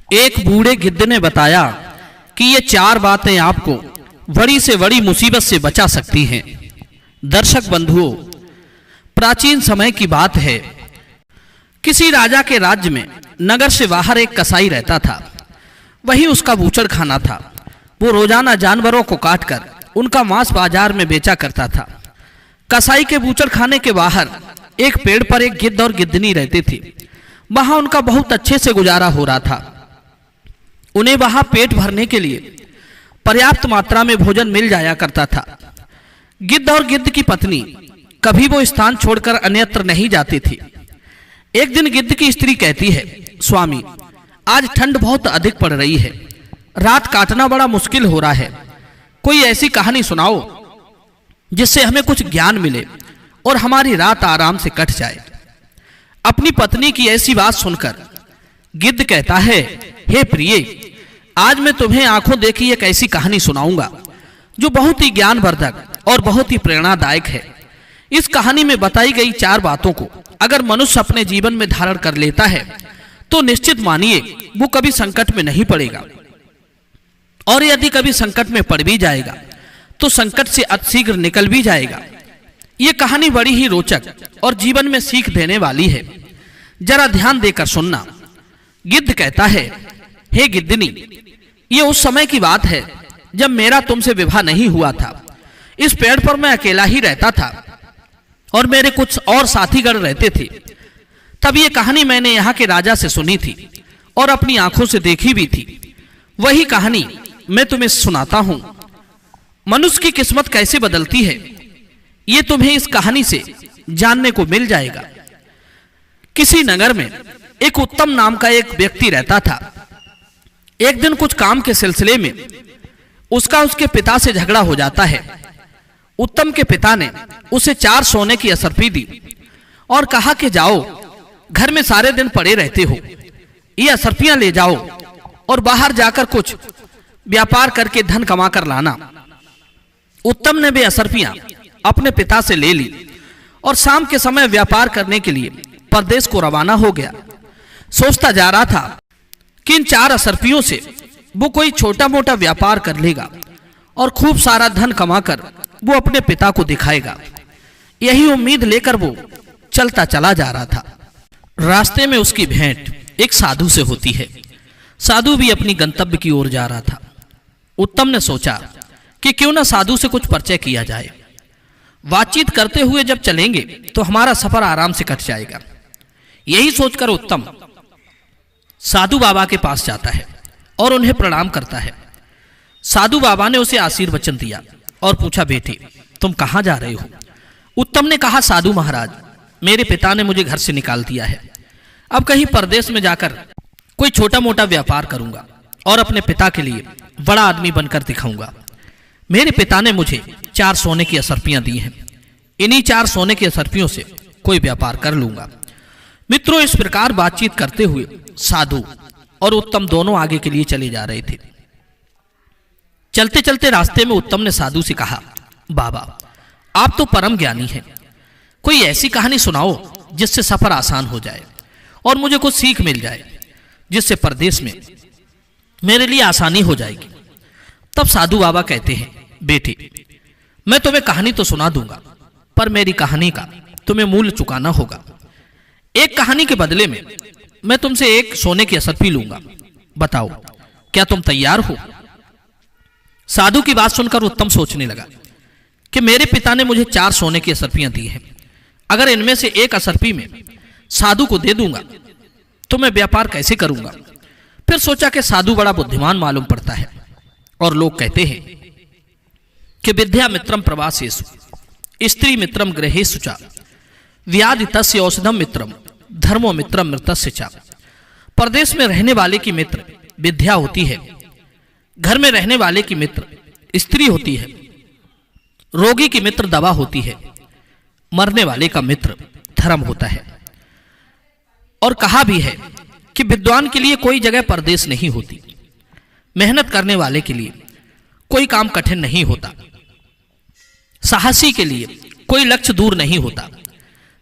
एक बूढ़े गिद्ध ने बताया कि ये 4 बातें आपको बड़ी से बड़ी मुसीबत से बचा सकती हैं। दर्शक बंधुओं, प्राचीन समय की बात है। किसी राजा के राज्य में नगर से बाहर एक कसाई रहता था। वही उसका बूचड़ खाना था। वो रोजाना जानवरों को काटकर उनका मांस बाजार में बेचा करता था। कसाई के बूचड़ खाने के बाहर एक पेड़ पर एक गिद्ध और गिद्धनी रहते थे। वहां उनका बहुत अच्छे से गुजारा हो रहा था। उन्हें वहां पेट भरने के लिए पर्याप्त मात्रा में भोजन मिल जाया करता था। गिद्ध और गिद्ध की पत्नी कभी वो स्थान छोड़कर अन्यत्र नहीं जाती थी। एक दिन गिद्ध की स्त्री कहती है, स्वामी, आज ठंड बहुत अधिक पड़ रही है। रात काटना बड़ा मुश्किल हो रहा है। कोई ऐसी कहानी सुनाओ जिससे हमें कुछ ज्ञान मिले और हमारी रात आराम से कट जाए। अपनी पत्नी की ऐसी बात सुनकर गिद्ध कहता है, हे प्रिय, आज मैं तुम्हें आंखों देखी एक ऐसी कहानी सुनाऊंगा जो बहुत ही ज्ञानवर्धक और बहुत ही प्रेरणादायक है। इस कहानी में बताई गई 4 बातों को अगर मनुष्य अपने जीवन में धारण कर लेता है तो निश्चित मानिए वो कभी संकट में नहीं पड़ेगा, और यदि कभी संकट में पड़ भी जाएगा तो संकट से अतिशीघ्र निकल भी जाएगा। ये कहानी बड़ी ही रोचक और जीवन में सीख देने वाली है। जरा ध्यान देकर सुनना। गिद्ध कहता है, हे गिद्धनी, ये उस समय की बात है जब मेरा तुमसे विवाह नहीं हुआ था। इस पेड़ पर मैं अकेला ही रहता था और मेरे कुछ और साथीगण रहते थे। तब ये कहानी मैंने यहाँ के राजा से सुनी थी और अपनी आंखों से देखी भी थी। वही कहानी मैं तुम्हें सुनाता हूं। मनुष्य की किस्मत कैसे बदलती है ये तुम्हें इस कहानी से जानने को मिल जाएगा। किसी नगर में एक उत्तम नाम का एक व्यक्ति रहता था। एक दिन कुछ काम के सिलसिले में उसका उसके पिता से झगड़ा हो जाता है। उत्तम के पिता ने उसे 4 सोने की असरफी दी और कहा कि जाओ, घर में सारे दिन पड़े रहते हो, ये असरफियां ले जाओ और बाहर जाकर कुछ व्यापार करके धन कमा कर लाना। उत्तम ने वे असरफियां अपने पिता से ले ली और शाम के समय व्यापार करने के लिए परदेश को रवाना हो गया। सोचता जा रहा था कि इन 4 असरफियों से वो कोई छोटा मोटा व्यापार कर लेगा और खूब सारा धन कमाकर वो अपने पिता को दिखाएगा। यही उम्मीद लेकर वो चलता चला जा रहा था। रास्ते में उसकी भेंट एक साधु से होती है। साधु भी अपनी गंतव्य की ओर जा रहा था। उत्तम ने सोचा कि क्यों ना साधु से कुछ परिचय किया जाए। बातचीत करते हुए जब चलेंगे तो हमारा सफर आराम से कट जाएगा। यही सोचकर उत्तम साधु बाबा के पास जाता है और उन्हें प्रणाम करता है। साधु बाबा ने उसे आशीर्वचन दिया और पूछा, बेटे तुम कहां जा रहे हो? उत्तम ने कहा, साधु महाराज, मेरे पिता ने मुझे घर से निकाल दिया है। अब कहीं परदेश में जाकर कोई छोटा मोटा व्यापार करूंगा और अपने पिता के लिए बड़ा आदमी बनकर दिखाऊंगा। मेरे पिता ने मुझे 4 सोने की असरफियां दी हैं। इन्हीं 4 सोने की असरफियों से कोई व्यापार कर लूंगा। मित्रों, इस प्रकार बातचीत करते हुए साधु और उत्तम दोनों आगे के लिए चले जा रहे थे। चलते चलते रास्ते में उत्तम ने साधु से कहा, बाबा, आप तो परम ज्ञानी हैं। कोई ऐसी कहानी सुनाओ जिससे सफर आसान हो जाए और मुझे कुछ सीख मिल जाए, जिससे परदेश में मेरे लिए आसानी हो जाएगी। तब साधु बाबा कहते हैं, बेटे, मैं तुम्हें कहानी तो सुना दूंगा, पर मेरी कहानी का तुम्हें मूल्य चुकाना होगा। एक कहानी के बदले में मैं तुमसे 1 सोने की असरफी लूंगा। बताओ, क्या तुम तैयार हो? साधु की बात सुनकर उत्तम सोचने लगा कि मेरे पिता ने मुझे 4 सोने की असरफियां दी हैं। अगर इनमें से 1 असरफी में साधु को दे दूंगा तो मैं व्यापार कैसे करूंगा? फिर सोचा कि साधु बड़ा बुद्धिमान मालूम पड़ता है और लोग कहते हैं कि विद्या मित्रम प्रवासेषु स्त्री मित्रम गृहेषु च व्याधि तस्य औषधम मित्रम धर्मो मित्रम मृतस्य च। परदेश में रहने वाले की मित्र विद्या होती है, घर में रहने वाले की मित्र स्त्री होती है, रोगी की मित्र दवा होती है, मरने वाले का मित्र धर्म होता है। और कहा भी है कि विद्वान के लिए कोई जगह परदेश नहीं होती, मेहनत करने वाले के लिए कोई काम कठिन नहीं होता, साहसी के लिए कोई लक्ष्य दूर नहीं होता,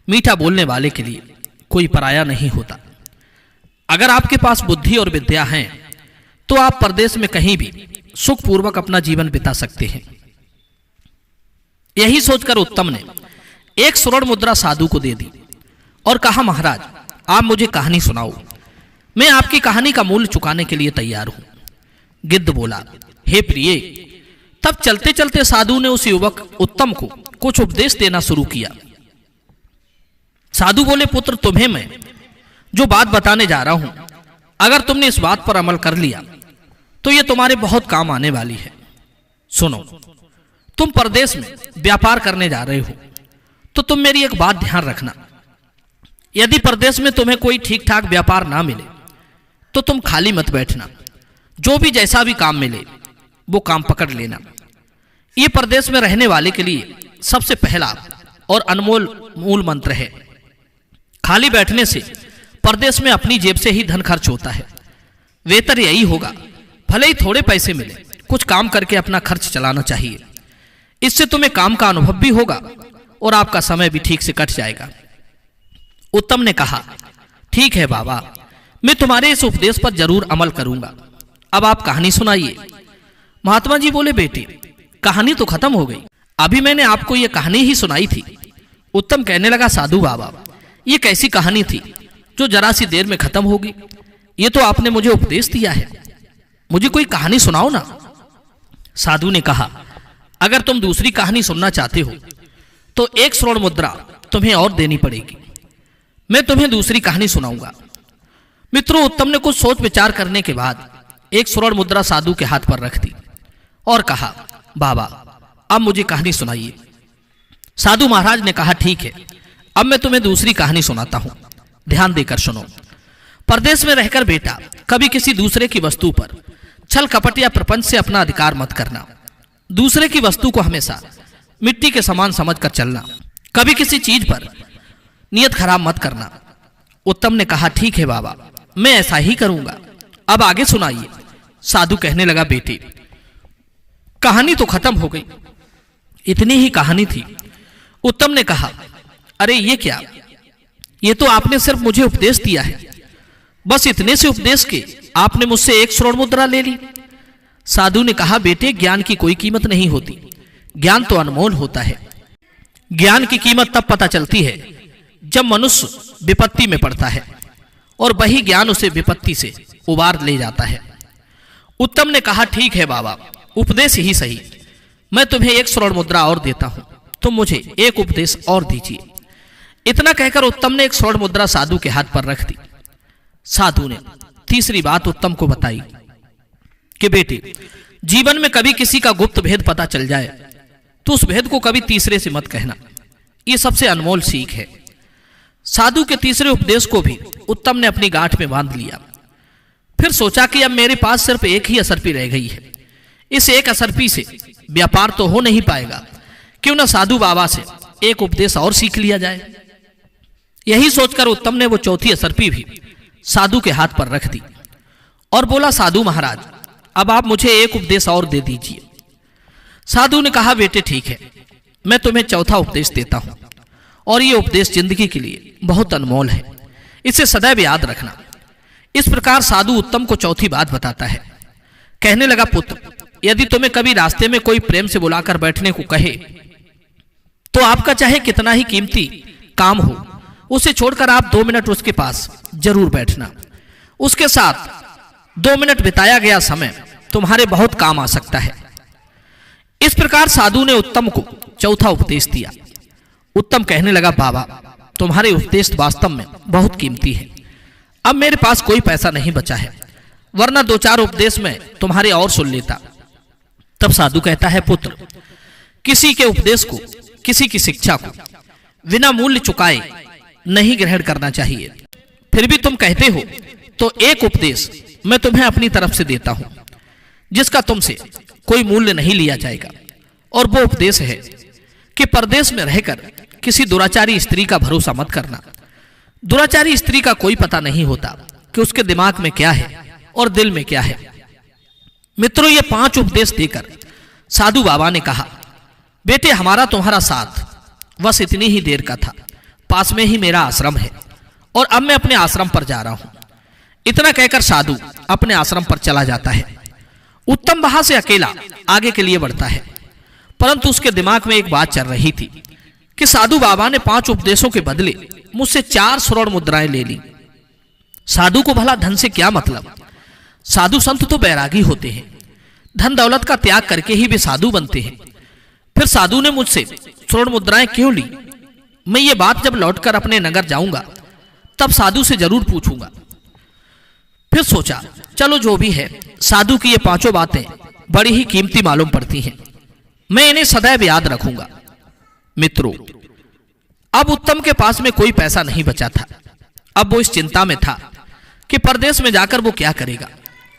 मीठा बोलने वाले के लिए कोई पराया नहीं होता। अगर आपके पास बुद्धि और विद्या है तो आप परदेश में कहीं भी सुखपूर्वक अपना जीवन बिता सकते हैं। यही सोचकर उत्तम ने एक स्वर्ण मुद्रा साधु को दे दी और कहा, महाराज आप मुझे कहानी सुनाओ, मैं आपकी कहानी का मूल्य चुकाने के लिए तैयार हूं। गिद्ध बोला, हे प्रिय। तब चलते चलते साधु ने उस युवक उत्तम को कुछ उपदेश देना शुरू किया। साधु बोले, पुत्र तुम्हें मैं जो बात बताने जा रहा हूं, अगर तुमने इस बात पर अमल कर लिया तो यह तुम्हारे बहुत काम आने वाली है। सुनो, तुम परदेश में व्यापार करने जा रहे हो तो तुम मेरी एक बात ध्यान रखना। यदि परदेश में तुम्हें कोई ठीक ठाक व्यापार ना मिले तो तुम खाली मत बैठना, जो भी जैसा भी काम मिले वो काम पकड़ लेना। ये परदेश में रहने वाले के लिए सबसे पहला और अनमोल मूल मंत्र है। खाली बैठने से परदेश में अपनी जेब से ही धन खर्च होता है। वेतर यही होगा, भले ही थोड़े पैसे मिले, कुछ काम करके अपना खर्च चलाना चाहिए। इससे तुम्हें काम का अनुभव भी होगा और आपका समय भी ठीक से कट जाएगा। उत्तम ने कहा, ठीक है बाबा, मैं तुम्हारे इस उपदेश पर जरूर अमल करूंगा। अब आप कहानी सुनाइए। महात्मा जी बोले, बेटे कहानी तो खत्म हो गई, अभी मैंने आपको यह कहानी ही सुनाई थी। उत्तम कहने लगा, साधु बाबा ये कैसी कहानी थी जो जरा सी देर में खत्म होगी? ये तो आपने मुझे उपदेश दिया है, मुझे कोई कहानी सुनाओ ना। साधु ने कहा, अगर तुम दूसरी कहानी सुनना चाहते हो तो एक स्वर्ण मुद्रा तुम्हें और देनी पड़ेगी, मैं तुम्हें दूसरी कहानी सुनाऊंगा। मित्रों, उत्तम ने कुछ सोच विचार करने के बाद एक स्वर्ण मुद्रा साधु के हाथ पर रख दी और कहा, बाबा अब मुझे कहानी सुनाइए। साधु महाराज ने कहा, ठीक है, अब मैं तुम्हें दूसरी कहानी सुनाता हूं, ध्यान देकर सुनो। परदेश में रहकर बेटा कभी किसी दूसरे की वस्तु पर छल कपट या प्रपंच से अपना अधिकार मत करना। दूसरे की वस्तु को हमेशा मिट्टी के समान समझकर चलना। कभी किसी चीज पर नियत खराब मत करना। उत्तम ने कहा, ठीक है बाबा, मैं ऐसा ही करूंगा। अब आगे सुनाइए। साधु कहने लगा, बेटे कहानी तो खत्म हो गई, इतनी ही कहानी थी। उत्तम ने कहा, अरे ये क्या, ये तो आपने सिर्फ मुझे उपदेश दिया है, बस इतने से उपदेश के आपने मुझसे एक स्वर्ण मुद्रा ले ली। साधु ने कहा, बेटे ज्ञान की कोई कीमत नहीं होती, ज्ञान तो अनमोल होता है। ज्ञान की कीमत तब पता चलती है जब मनुष्य विपत्ति में पड़ता है और वही ज्ञान उसे विपत्ति से उबार ले जाता है। उत्तम ने कहा, ठीक है बाबा, उपदेश ही सही, मैं तुम्हें एक स्वर्ण मुद्रा और देता हूं, तुम मुझे एक उपदेश और दीजिए। इतना कहकर उत्तम ने एक स्वर्ण मुद्रा साधु के हाथ पर रख दी। साधु ने तीसरी बात उत्तम को बताई कि बेटे जीवन में कभी किसी का गुप्त भेद पता चल जाए तो उस भेद को कभी तीसरे से मत कहना, यह सबसे अनमोल सीख है। साधु के तीसरे उपदेश को भी उत्तम ने अपनी गांठ में बांध लिया। फिर सोचा कि अब मेरे पास सिर्फ एक ही असरपी रह गई है, इस एक असरपी से व्यापार तो हो नहीं पाएगा, क्यों ना साधु बाबा से एक उपदेश और सीख लिया जाए। यही सोचकर उत्तम ने वो चौथी असरपी भी साधु के हाथ पर रख दी और बोला, साधु महाराज अब आप मुझे एक उपदेश और दे दीजिए। साधु ने कहा, बेटे ठीक है, मैं तुम्हें चौथा उपदेश देता हूं और ये उपदेश जिंदगी के लिए बहुत अनमोल है, इसे सदैव याद रखना। इस प्रकार साधु उत्तम को चौथी बात बताता है। कहने लगा, पुत्र यदि तुम्हें कभी रास्ते में कोई प्रेम से बुलाकर बैठने को कहे तो आपका चाहे कितना ही कीमती काम हो, उसे छोड़कर आप 2 मिनट उसके पास जरूर बैठना। उसके साथ 2 मिनट बिताया गया समय तुम्हारे बहुत काम आ सकता है। इस प्रकार साधु ने उत्तम को चौथा उपदेश दिया। उत्तम कहने लगा, बाबा तुम्हारे उपदेश वास्तव में बहुत कीमती है, अब मेरे पास कोई पैसा नहीं बचा है, वरना 2-4 उपदेश में तुम्हारे और सुन लेता। तब साधु कहता है, पुत्र किसी के उपदेश को, किसी की शिक्षा को बिना मूल्य चुकाए नहीं ग्रहण करना चाहिए। फिर भी तुम कहते हो तो एक उपदेश मैं तुम्हें अपनी तरफ से देता हूं जिसका तुमसे कोई मूल्य नहीं लिया जाएगा, और वो उपदेश है कि परदेश में रहकर किसी दुराचारी स्त्री का भरोसा मत करना। दुराचारी स्त्री का कोई पता नहीं होता कि उसके दिमाग में क्या है और दिल में क्या है। मित्रों, ये 5 उपदेश देकर साधु बाबा ने कहा, बेटे हमारा तुम्हारा साथ बस इतनी ही देर का था, पास में ही मेरा आश्रम है और अब मैं अपने आश्रम पर जा रहा हूं। इतना कहकर साधु अपने आश्रम पर चला जाता है। उत्तम वहां से अकेला आगे के लिए बढ़ता है, परंतु उसके दिमाग में एक बात चल रही थी कि साधु बाबा ने 5 उपदेशों के बदले मुझसे 4 स्वर्ण मुद्राएं ले ली। साधु को भला धन से क्या मतलब? साधु संत तो बैरागी होते हैं, धन दौलत का त्याग करके ही वे साधु बनते हैं। फिर साधु ने मुझसे स्वर्ण मुद्राएं क्यों ली? मैं ये बात जब लौटकर अपने नगर जाऊंगा तब साधु से जरूर पूछूंगा। फिर सोचा, चलो जो भी है, साधु की ये 5 बातें बड़ी ही कीमती मालूम पड़ती हैं, मैं इन्हें सदैव याद रखूंगा। मित्रों, अब उत्तम के पास में कोई पैसा नहीं बचा था। अब वो इस चिंता में था कि परदेश में जाकर वो क्या करेगा,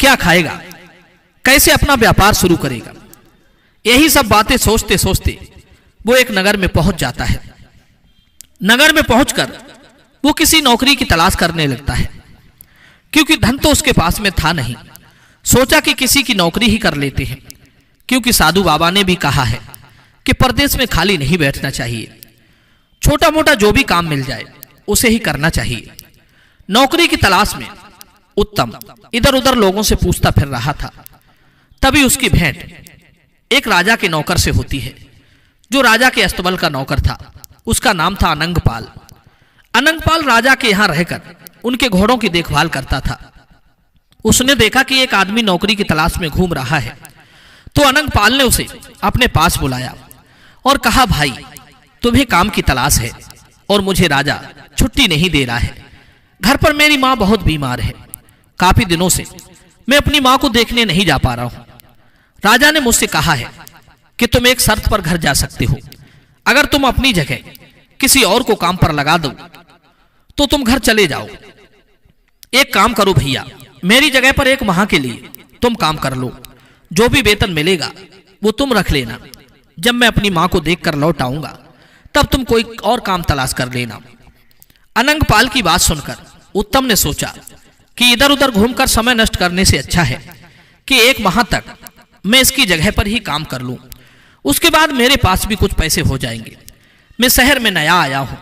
क्या खाएगा, कैसे अपना व्यापार शुरू करेगा। यही सब बातें सोचते सोचते वो एक नगर में पहुंच जाता है। नगर में पहुंचकर वो किसी नौकरी की तलाश करने लगता है, क्योंकि धन तो उसके पास में था नहीं। सोचा कि किसी की नौकरी ही कर लेते हैं, क्योंकि साधु बाबा ने भी कहा है कि परदेश में खाली नहीं बैठना चाहिए, छोटा मोटा जो भी काम मिल जाए उसे ही करना चाहिए। नौकरी की तलाश में उत्तम इधर उधर लोगों से पूछता फिर रहा था। तभी उसकी भेंट एक राजा के नौकर से होती है, जो राजा के अस्तबल का नौकर था। उसका नाम था अनंगपाल। अनंगपाल राजा के यहां रहकर उनके घोड़ों की देखभाल करता था। उसने देखा कि एक आदमी नौकरी की तलाश में घूम रहा है, तो अनंगपाल ने उसे अपने पास बुलाया और कहा, भाई, तुम्हें काम की तलाश है और मुझे राजा छुट्टी नहीं दे रहा है। घर पर मेरी माँ बहुत बीमार है, काफी दिनों से मैं अपनी माँ को देखने नहीं जा पा रहा हूं। राजा ने मुझसे कहा है कि तुम एक शर्त पर घर जा सकते हो। अगर तुम अपनी जगह किसी और को काम पर लगा दो तो तुम घर चले जाओ। एक काम करो भैया, मेरी जगह पर 1 माह के लिए तुम काम कर लो। जो भी वेतन मिलेगा वो तुम रख लेना। जब मैं अपनी माँ को देखकर लौट आऊंगा तब तुम कोई और काम तलाश कर लेना। अनंगपाल की बात सुनकर उत्तम ने सोचा कि इधर उधर घूमकर समय नष्ट करने से अच्छा है कि 1 माह तक मैं इसकी जगह पर ही काम कर लूं। उसके बाद मेरे पास भी कुछ पैसे हो जाएंगे। मैं शहर में नया आया हूं,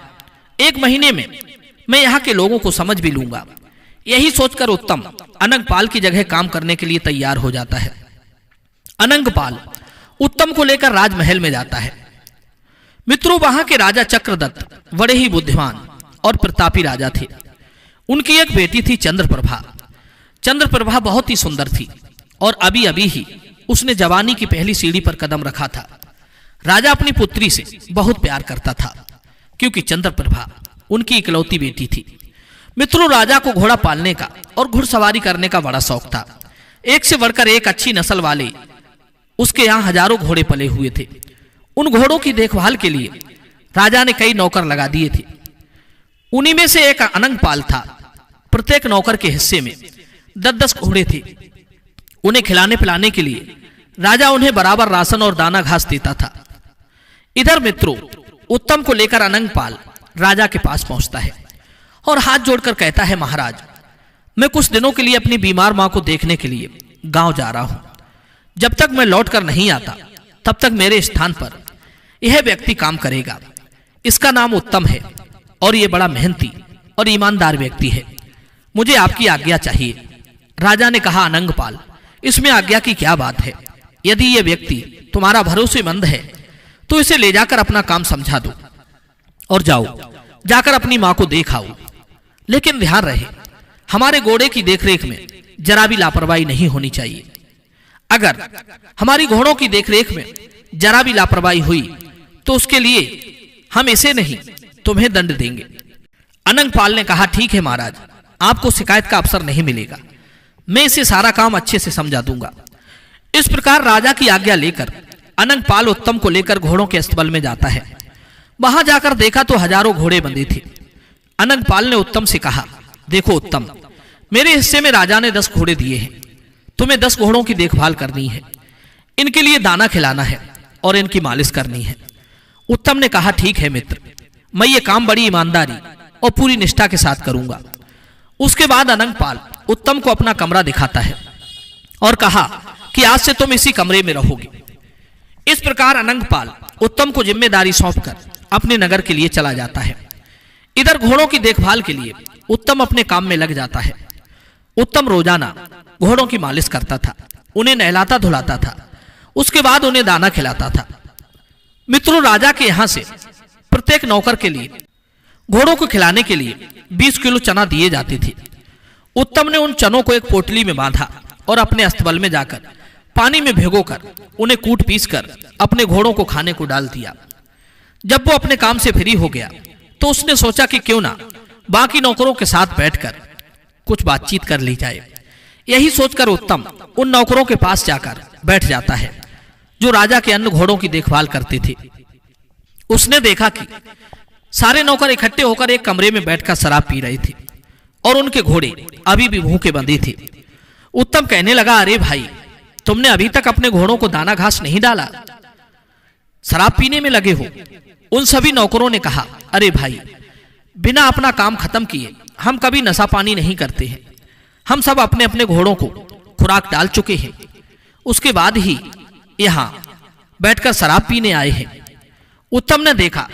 1 महीने में मैं यहाँ के लोगों को समझ भी लूंगा। यही सोचकर उत्तम अनंगपाल की जगह काम करने के लिए तैयार हो जाता है। अनंगपाल उत्तम को लेकर राजमहल में जाता है। मित्रों, वहां के राजा चक्रदत्त बड़े ही बुद्धिमान और प्रतापी राजा थे। उनकी एक बेटी थी चंद्रप्रभा। चंद्रप्रभा बहुत ही सुंदर थी और अभी अभी ही उसने जवानी की पहली सीढ़ी पर कदम रखा था। राजा अपनी पुत्री से बहुत प्यार करता था, क्योंकि चंद्रप्रभा उनकी इकलौती बेटी थी। मित्रों, राजा को घोड़ा पालने का और घुड़सवारी करने का बड़ा शौक था। एक से बढ़कर एक अच्छी नस्ल वाले उसके यहाँ हजारों घोड़े पले हुए थे। उन घोड़ों की देखभाल के लिए राजा ने कई नौकर लगा दिए थे। उन्हीं में से एक अनंगपाल था। प्रत्येक नौकर के हिस्से में 10-10 घोड़े थे। उन्हें खिलाने पिलाने के लिए राजा उन्हें बराबर राशन और दाना घास देता था। इधर मित्रों, उत्तम को लेकर अनंगपाल राजा के पास पहुंचता है और हाथ जोड़कर कहता है, महाराज, मैं कुछ दिनों के लिए अपनी बीमार मां को देखने के लिए गांव जा रहा हूं। जब तक मैं लौट कर नहीं आता तब तक मेरे स्थान पर यह व्यक्ति काम करेगा। इसका नाम उत्तम है और यह बड़ा मेहनती और ईमानदार व्यक्ति है। मुझे आपकी आज्ञा चाहिए। राजा ने कहा, अनंगपाल, इसमें आज्ञा की क्या बात है? यदि यह व्यक्ति तुम्हारा भरोसेमंद है तो इसे ले जाकर अपना काम समझा दो और जाओ, जाकर अपनी मां को देख आओ। लेकिन ध्यान रहे, हमारे घोड़े की देखरेख में जरा भी लापरवाही नहीं होनी चाहिए। अगर हमारी घोड़ों की देखरेख में जरा भी लापरवाही हुई तो उसके लिए हम इसे नहीं तुम्हें दंड देंगे। अनंगपाल ने कहा, ठीक है महाराज, आपको शिकायत का अवसर नहीं मिलेगा। मैं इसे सारा काम अच्छे से समझा दूंगा। इस प्रकार राजा की आज्ञा लेकर अनंगपाल उत्तम को लेकर घोड़ों के अस्तबल में जाता है। वहां जाकर देखा तो हजारों घोड़े बंधे थे। अनंगपाल ने उत्तम से कहा, देखो उत्तम, मेरे हिस्से में राजा ने 10 घोड़े दिए हैं। तुम्हें 10 घोड़ों की देखभाल करनी है, इनके लिए दाना खिलाना है और इनकी मालिश करनी है। उत्तम ने कहा, ठीक है मित्र, मैं ये काम बड़ी ईमानदारी और पूरी निष्ठा के साथ करूंगा। उसके बाद अनंगपाल उत्तम को अपना कमरा दिखाता है और कहा कि आज से तुम इसी कमरे में रहोगे। इस प्रकार अनंगपाल उत्तम को जिम्मेदारी सौंपकर अपने नगर के लिए चला जाता है। इधर घोड़ों की देखभाल के लिए उत्तम अपने काम में लग जाता है। उत्तम रोजाना घोड़ों की मालिश करता था, उन्हें नहलाता धुलाता था, उसके बाद उन्हें दाना खिलाता था। मित्रों, राजा के यहां से प्रत्येक नौकर के लिए घोड़ों को खिलाने के लिए 20 किलो चना दिए जाते थे। उत्तम ने उन चनों को एक पोटली में बांधा और अपने अस्तबल में जाकर पानी में भिगोकर उन्हें कूट पीस कर अपने घोड़ों को खाने को डाल दिया। जब वो अपने काम से फ्री हो गया तो उसने सोचा कि क्यों ना बाकी नौकरों के साथ बैठकर कुछ बातचीत कर ली जाए। यही सोचकर उत्तम उन नौकरों के पास जाकर बैठ जाता है जो राजा के अन्य घोड़ों की देखभाल करते थे। उसने देखा कि सारे नौकर इकट्ठे होकर एक कमरे में बैठकर शराब पी रहे थे और उनके घोड़े अभी भी भूखे बंधे थे। उत्तम कहने लगा, अरे भाई, तुमने अभी तक अपने घोड़ों को दाना घास नहीं डाला, शराब पीने में लगे हो। उन सभी नौकरों ने कहा, अरे भाई, बिना अपना काम खत्म किए हम कभी नशा पानी नहीं करते हैं। हम सब अपने अपने घोड़ों को खुराक डाल चुके हैं, उसके बाद ही यहां बैठकर शराब पीने आए हैं। उत्तम ने देखा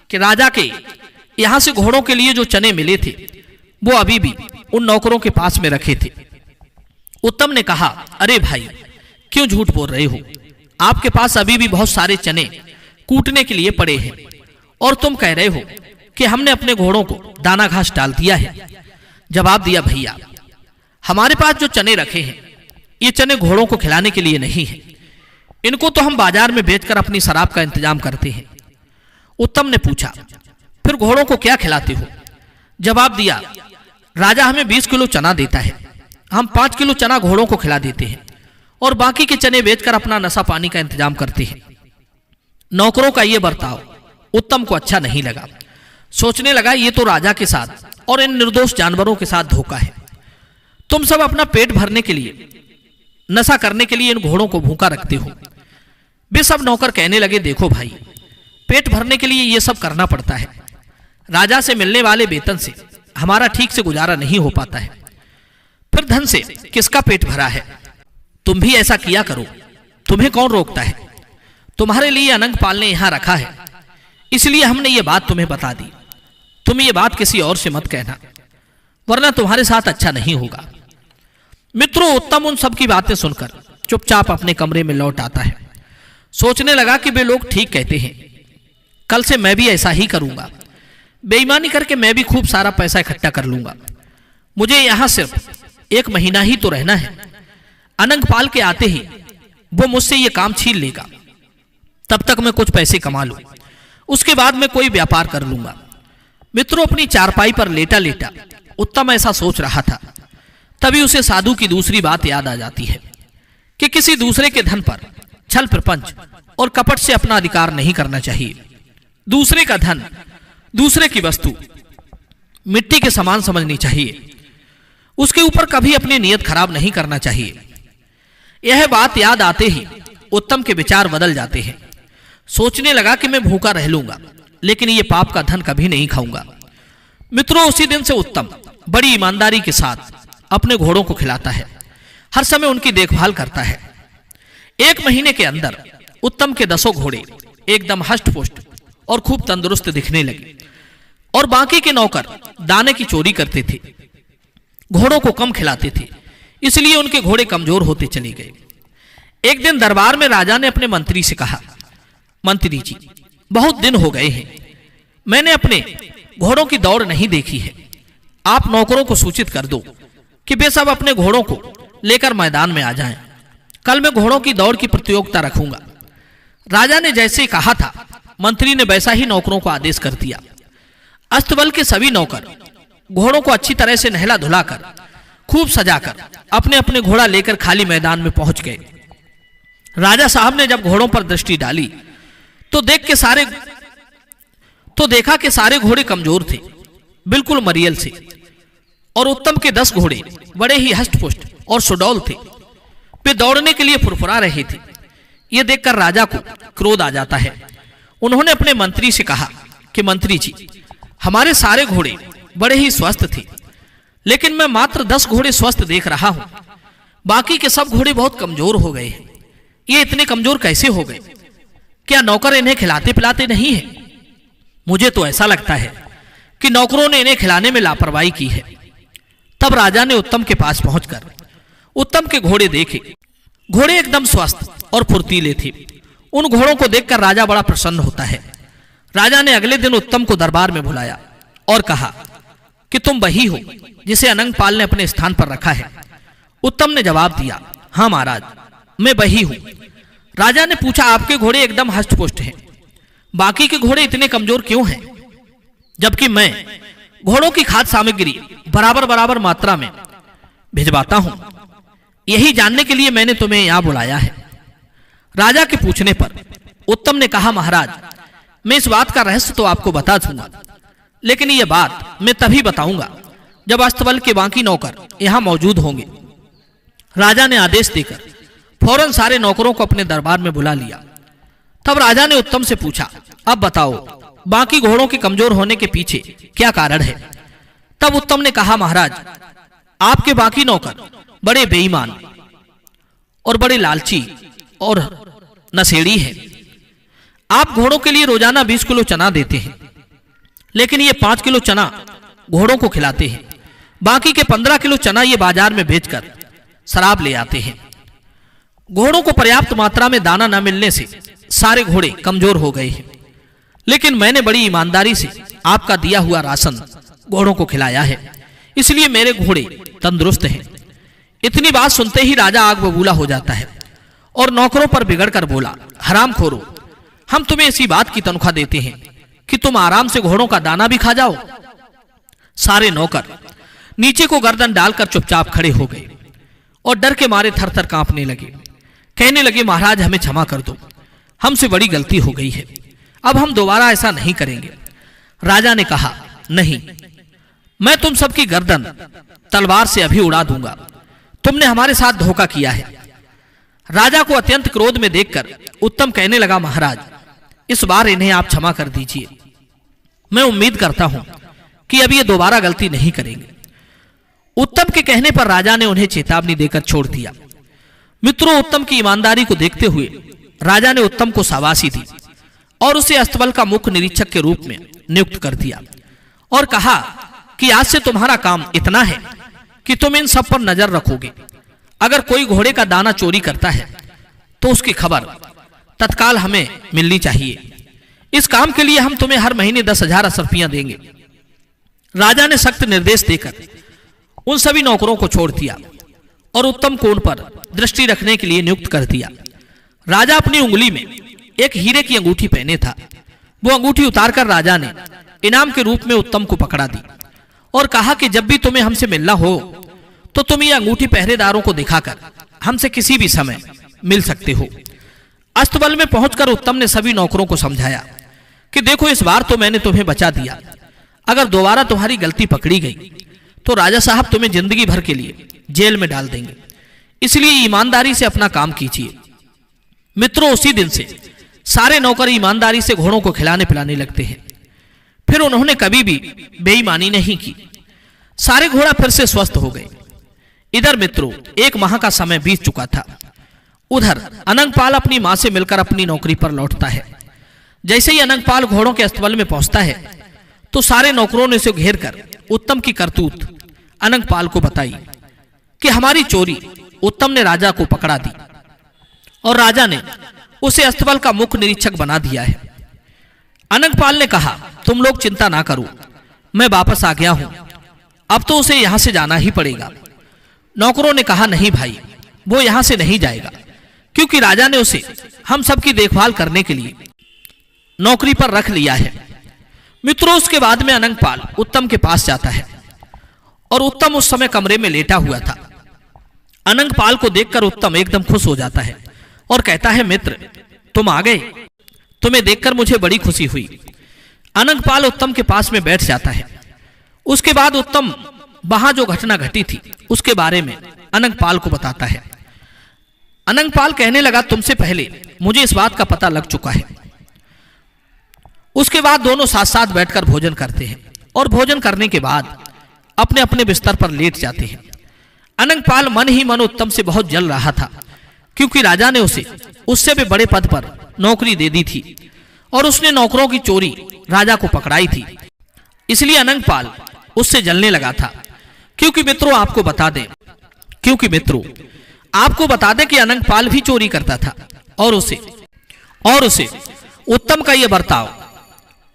कि राजा के यहां से घोड़ों के लिए जो चने मिले थे वो अभी भी उन नौकरों के पास में रखे थे। उत्तम ने कहा, अरे भाई, क्यों झूठ बोल रहे हो? आपके पास अभी भी बहुत सारे चने कूटने के लिए पड़े हैं और तुम कह रहे हो कि हमने अपने घोड़ों को दाना घास डाल दिया है। जवाब दिया, भैया, हमारे पास जो चने रखे हैं ये चने घोड़ों को खिलाने के लिए नहीं है, इनको तो हम बाजार में बेचकर अपनी शराब का इंतजाम करते हैं। उत्तम ने पूछा, फिर घोड़ों को क्या खिलाते हो? जवाब दिया, राजा हमें 20 किलो चना देता है, हम 5 किलो चना घोड़ों को खिला देते हैं और बाकी के चने बेचकर अपना नशा पानी का इंतजाम करते हैं। नौकरों का यह बर्ताव उत्तम को अच्छा नहीं लगा। सोचने लगा, ये तो राजा के साथ और इन निर्दोष जानवरों के साथ धोखा है। तुम सब अपना पेट भरने के लिए, नशा करने के लिए इन घोड़ों को भूखा रखते हो। वे सब नौकर कहने लगे, देखो भाई, पेट भरने के लिए ये सब करना पड़ता है। राजा से मिलने वाले वेतन से हमारा ठीक से गुजारा नहीं हो पाता है, फिर धन से किसका पेट भरा है? तुम भी ऐसा किया करो, तुम्हें कौन रोकता है? तुम्हारे लिए अनंगपाल ने यहां रखा है, इसलिए हमने ये बात तुम्हें बता दी। तुम ये बात किसी और से मत कहना, वरना तुम्हारे साथ अच्छा नहीं होगा। मित्रों, उत्तम उन सब की बातें सुनकर चुपचाप अपने कमरे में लौट आता है। सोचने लगा कि वे लोग ठीक कहते हैं, कल से मैं भी ऐसा ही करूंगा। बेईमानी करके मैं भी खूब सारा पैसा इकट्ठा कर लूंगा। मुझे यहां सिर्फ 1 महीना ही तो रहना है। अनंगपाल के आते ही वो मुझसे ये काम छीन लेगा, तब तक मैं कुछ पैसे कमा लूं, उसके बाद मैं कोई व्यापार कर लूंगा। मित्रों, अपनी चारपाई पर लेटा लेटा उत्तम ऐसा सोच रहा था, तभी उसे साधु की दूसरी बात याद आ जाती है कि किसी दूसरे के धन पर छल प्रपंच और कपट से अपना अधिकार नहीं करना चाहिए। दूसरे का धन, दूसरे की वस्तु मिट्टी के समान समझनी चाहिए। उसके ऊपर कभी अपनी नीयत खराब नहीं करना चाहिए। यह बात याद आते ही उत्तम के विचार बदल जाते हैं। सोचने लगा कि मैं भूखा रह लूंगा, लेकिन ये पाप का धन कभी नहीं खाऊंगा। मित्रों, उसी दिन से उत्तम बड़ी ईमानदारी के साथ अपने घोड़ों को खिलाता है, हर समय उनकी देखभाल करता है। 1 महीने के अंदर उत्तम के 10 घोड़े एकदम हष्ट-पुष्ट और खूब तंदुरुस्त दिखने लगे और बाकी के नौकर दाने की चोरी करते थे, घोड़ों को कम खिलाते थे, इसलिए उनके घोड़े कमजोर होते चले गए। एक दिन दरबार में राजा ने अपने मंत्री से कहा, मंत्री जी, बहुत दिन हो गए हैं, मैंने अपने घोड़ों की दौड़ नहीं देखी है। आप नौकरों को सूचित कर दो कि वे सब अपने घोड़ों को लेकर मैदान में आ जाएं। कल मैं घोड़ों की दौड़ की प्रतियोगिता रखूंगा। राजा ने जैसे कहा था, मंत्री ने वैसा ही नौकरों को आदेश कर दिया। अस्तबल के सभी नौकर घोड़ों को अच्छी तरह से नहला धुलाकर, खूब सजाकर अपने अपने घोड़ा लेकर खाली मैदान में पहुंच गए। राजा साहब ने जब घोड़ों पर दृष्टि डाली तो देखा कि सारे घोड़े कमजोर थे, बिल्कुल मरियल से, और उत्तम के 10 घोड़े बड़े ही हष्ट-पुष्ट और सुडौल थे। वे दौड़ने के लिए फुरफुरा रहे थे। यह देखकर राजा को क्रोध आ जाता है। उन्होंने अपने मंत्री से कहा कि मंत्री जी, हमारे सारे घोड़े बड़े ही स्वस्थ थे, लेकिन मैं मात्र 10 घोड़े स्वस्थ देख रहा हूं, बाकी के सब घोड़े बहुत कमजोर हो गए हैं। ये इतने कमजोर कैसे हो गए? क्या नौकर इन्हें खिलाते पिलाते नहीं है? मुझे तो ऐसा लगता है कि नौकरों ने इन्हें खिलाने में लापरवाही की है। तब राजा ने उत्तम के पास पहुंचकर उत्तम के घोड़े देखे। घोड़े एकदम स्वस्थ और फुर्तीले थे। उन घोड़ों को देखकर राजा बड़ा प्रसन्न होता है। राजा ने अगले दिन उत्तम को दरबार में बुलाया और कहा कि तुम वही हो जिसे अनंगपाल ने अपने स्थान पर रखा है। उत्तम ने जवाब दिया, हाँ महाराज, मैं वही हूं। राजा ने पूछा, आपके घोड़े एकदम हष्टपुष्ट हैं, बाकी के घोड़े इतने कमजोर क्यों हैं, जबकि मैं घोड़ों की खाद्य सामग्री बराबर बराबर मात्रा में भिजवाता हूं। यही जानने के लिए मैंने तुम्हें यहां बुलाया है। राजा के पूछने पर उत्तम ने कहा, महाराज, मैं इस बात का रहस्य तो आपको बता दूंगा, लेकिन यह बात मैं तभी बताऊंगा जब अस्तबल के बाकी नौकर यहां मौजूद होंगे। राजा ने आदेश देकर फौरन सारे नौकरों को अपने दरबार में बुला लिया। तब राजा ने उत्तम से पूछा, अब बताओ, बाकी घोड़ों के कमजोर होने के पीछे क्या कारण है? तब उत्तम ने कहा, महाराज, आपके बाकी नौकर बड़े बेईमान और बड़े लालची और नशेड़ी हैं। आप घोड़ों के लिए रोजाना 20 किलो चना देते हैं, लेकिन ये 5 किलो चना घोड़ों को खिलाते हैं। बाकी के 15 किलो चना ये बाजार में बेचकर शराब ले आते हैं। घोड़ों को पर्याप्त मात्रा में दाना न मिलने से सारे घोड़े कमजोर हो गए हैं, लेकिन मैंने बड़ी ईमानदारी से आपका दिया हुआ राशन घोड़ों को खिलाया है, इसलिए मेरे घोड़े तंदुरुस्त हैं। इतनी बात सुनते ही राजा आग बबूला हो जाता है और नौकरों पर बिगड़कर बोला, हरामखोरो, हम तुम्हें इसी बात की तनख्वाह देते हैं कि तुम आराम से घोड़ों का दाना भी खा जाओ। सारे नौकर नीचे को गर्दन डालकर चुपचाप खड़े हो गए और डर के मारे थर थर कांपने लगे। कहने लगे, महाराज, हमें क्षमा कर दो, हमसे बड़ी गलती हो गई है, अब हम दोबारा ऐसा नहीं करेंगे। राजा ने कहा, नहीं, मैं तुम सबकी गर्दन तलवार से अभी उड़ा दूंगा। तुमने हमारे साथ धोखा किया है। राजा को अत्यंत क्रोध में देखकर उत्तम कहने लगा, महाराज, इस बार इन्हें आप क्षमा कर दीजिए। मैं उम्मीद करता हूं कि अब ये दोबारा गलती नहीं करेंगे। उत्तम के कहने पर राजा ने उन्हें चेतावनी देकर छोड़ दिया। मित्रों, उत्तम की ईमानदारी को देखते हुए राजा ने उत्तम को शाबाशी दी और उसे अस्तबल का मुख्य निरीक्षक के रूप में नियुक्त कर दिया और कहा कि आज से तुम्हारा काम इतना है कि तुम इन सब पर नजर रखोगे। अगर कोई घोड़े का दाना चोरी करता है तो उसकी खबर तत्काल हमें मिलनी चाहिए। इस काम के लिए हम तुम्हें हर महीने 10,000 असरफियां देंगे। राजा ने सख्त निर्देश देकर उन सभी नौकरों को छोड़ दिया और उत्तम को उन पर दृष्टि रखने के लिए नियुक्त कर दिया। राजा अपनी उंगली में एक हीरे की अंगूठी पहने था। वो अंगूठी उतारकर राजा ने इनाम के रूप में उत्तम को पकड़ा दी और कहा कि जब भी तुम्हें हमसे मिलना हो तो तुम ये अंगूठी पहरेदारों को दिखाकर हमसे किसी भी समय मिल सकते हो। अस्तबल में पहुंचकर उत्तम ने सभी नौकरों को समझाया कि देखो, इस बार तो मैंने तुम्हें बचा दिया, अगर दोबारा तुम्हारी गलती पकड़ी गई तो राजा साहब तुम्हें जिंदगी भर के लिए जेल में डाल देंगे, इसलिए ईमानदारी से अपना काम कीजिए। मित्रों, उसी दिन से सारे नौकर ईमानदारी से घोड़ों को खिलाने पिलाने लगते हैं। फिर उन्होंने कभी भी बेईमानी नहीं की। सारे घोड़ा फिर से स्वस्थ हो गए। इधर मित्रों, 1 माह का समय बीत चुका था। उधर अनंगपाल अपनी मां से मिलकर अपनी नौकरी पर लौटता है। जैसे ही अनंगपाल घोड़ों के अस्तबल में पहुंचता है तो सारे नौकरों ने उसे घेर कर उत्तम की करतूत अनंगपाल को बताई कि हमारी चोरी उत्तम ने राजा को पकड़ा दी और राजा ने उसे अस्तबल का मुख्य निरीक्षक बना दिया है। अनंगपाल ने कहा, तुम लोग चिंता ना करो, मैं वापस आ गया हूं, अब तो उसे यहां से जाना ही पड़ेगा। नौकरों ने कहा, नहीं भाई, वो यहां से नहीं जाएगा, क्योंकि राजा ने उसे हम सबकी देखभाल करने के लिए नौकरी पर रख लिया है। मित्रों, उसके बाद में अनंगपाल उत्तम के पास जाता है और उत्तम उस समय कमरे में लेटा हुआ था। अनंगपाल को देखकर उत्तम एकदम खुश हो जाता है और कहता है, मित्र, तुम आ गए, तुम्हें देखकर मुझे बड़ी खुशी हुई। अनंगपाल उत्तम के पास में बैठ जाता है। उसके बाद उत्तम वहां जो घटना घटी थी उसके बारे में अनंगपाल को बताता है। अनंगपाल कहने लगा, तुमसे पहले मुझे इस बात का पता लग चुका है। उसके बाद दोनों साथ साथ बैठकर भोजन करते हैं और भोजन करने के बाद अपने अपने बिस्तर पर लेट जाते हैं। अनंगपाल मन ही मन उत्तम से बहुत जल रहा था, क्योंकि राजा ने उसे उससे भी बड़े पद पर नौकरी दे दी थी और उसने नौकरों की चोरी राजा को पकड़ाई थी। इसलिए अनंगपाल उससे जलने लगा था। क्योंकि मित्रों आपको बता दें कि अनंगपाल भी चोरी करता था और उसे उत्तम का यह बर्ताव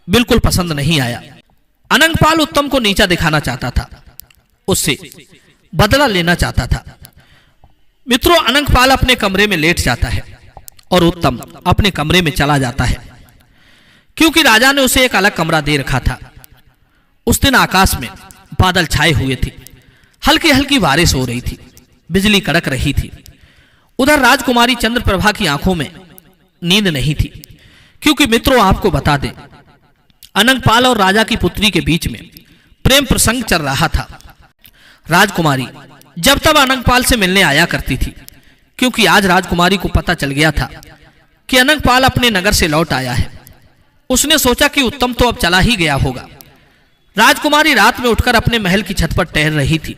बिल्कुल पसंद नहीं आया। अनंगपाल उत्तम को नीचा दिखाना चाहता था, उससे बदला लेना चाहता था। मित्रों, अनंगपाल अपने कमरे में लेट जाता है और उत्तम अपने कमरे में चला जाता है, क्योंकि राजा ने उसे एक अलग कमरा दे रखा था। उस दिन आकाश में बादल छाए हुए थे, हल्की हल्की बारिश हो रही थी, बिजली कड़क रही थी। उधर राजकुमारी चंद्रप्रभा की आंखों में नींद नहीं थी, क्योंकि मित्रों आपको बता दें अनंगपाल और राजा की पुत्री के बीच में प्रेम प्रसंग चल रहा था। राजकुमारी जब तब अनंगपाल से मिलने आया करती थी, क्योंकि आज राजकुमारी को पता चल गया था कि अनंगपाल अपने नगर से लौट आया है। उसने सोचा कि उत्तम तो अब चला ही गया होगा। राजकुमारी रात में उठकर अपने महल की छत पर टहल रही थी,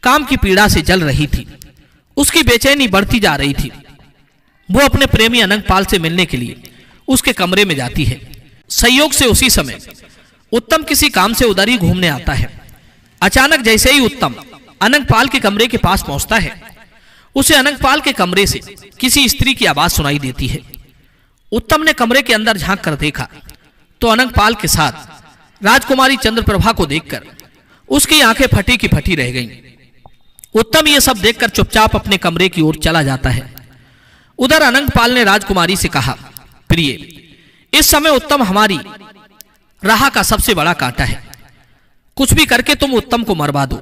काम की पीड़ा से जल रही थी, उसकी बेचैनी बढ़ती जा रही थी। वो अपने प्रेमी अनंगपाल से मिलने के लिए उसके कमरे में जाती है। संयोग से उसी समय उत्तम किसी काम से उधर ही घूमने आता है। अचानक जैसे ही उत्तम अनंगपाल के कमरे के पास पहुंचता है, उसे अनंगपाल के कमरे से किसी स्त्री की आवाज सुनाई देती है। उत्तम ने कमरे के अंदर झांक कर देखा तो अनंगपाल के साथ राजकुमारी चंद्रप्रभा को देखकर उसकी आंखें फटी की फटी रह गईं। उत्तम ये सब देखकर चुपचाप अपने कमरे की ओर चला जाता है। उधर अनंगपाल ने राजकुमारी से कहा, प्रिय, इस समय उत्तम हमारी राह का सबसे बड़ा कांटा है। कुछ भी करके तुम उत्तम को मरवा दो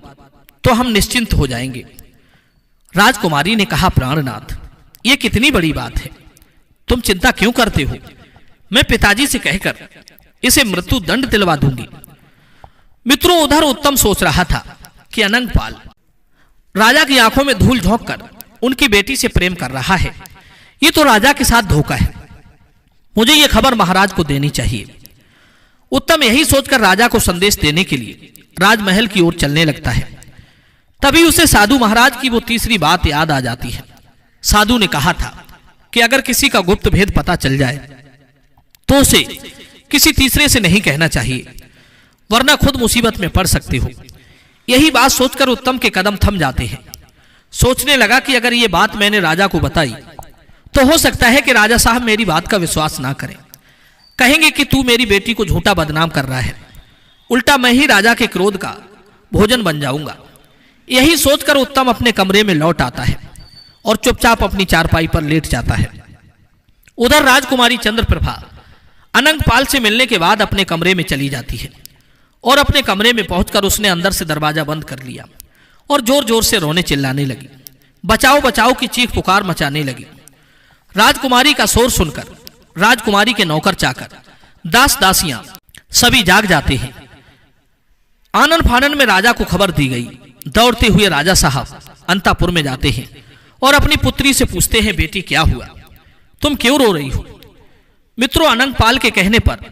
तो हम निश्चिंत हो जाएंगे। राजकुमारी ने कहा, प्राणनाथ, यह कितनी बड़ी बात है, तुम चिंता क्यों करते हो? मैं पिताजी से कहकर इसे मृत्यु दंड दिलवा दूंगी। मित्रों, उधर उत्तम सोच रहा था कि अनंगपाल राजा की आंखों में धूल झोंक कर उनकी बेटी से प्रेम कर रहा है। ये तो राजा के साथ धोखा है, मुझे यह खबर महाराज को देनी चाहिए। उत्तम यही सोचकर राजा को संदेश देने के लिए राजमहल की ओर चलने लगता है। तभी उसे साधु महाराज की वो तीसरी बात याद आ जाती है। साधु ने कहा था कि अगर किसी का गुप्त भेद पता चल जाए तो उसे किसी तीसरे से नहीं कहना चाहिए, वरना खुद मुसीबत में पड़ सकते हो। यही बात सोचकर उत्तम के कदम थम जाते हैं। सोचने लगा कि अगर ये बात मैंने राजा को बताई तो हो सकता है कि राजा साहब मेरी बात का विश्वास ना करें, कहेंगे कि तू मेरी बेटी को झूठा बदनाम कर रहा है, उल्टा मैं ही राजा के क्रोध का भोजन बन जाऊंगा। यही सोचकर उत्तम अपने कमरे में लौट आता है और चुपचाप अपनी चारपाई पर लेट जाता है। उधर राजकुमारी चंद्रप्रभा अनंगपाल से मिलने के बाद अपने कमरे में चली जाती है और अपने कमरे में पहुंचकर उसने अंदर से दरवाजा बंद कर लिया और जोर जोर से रोने चिल्लाने लगी, बचाओ बचाओ की चीख पुकार मचाने लगी। राजकुमारी का शोर सुनकर राजकुमारी के नौकर चाकर, दास दासियां सभी जाग जाते हैं। आनन फानन में राजा को खबर दी गई। दौड़ते हुए राजा साहब अंतापुर में जाते हैं और अपनी पुत्री से पूछते हैं, बेटी क्या हुआ, तुम क्यों रो रही हो? मित्रों, अनंगपाल के कहने पर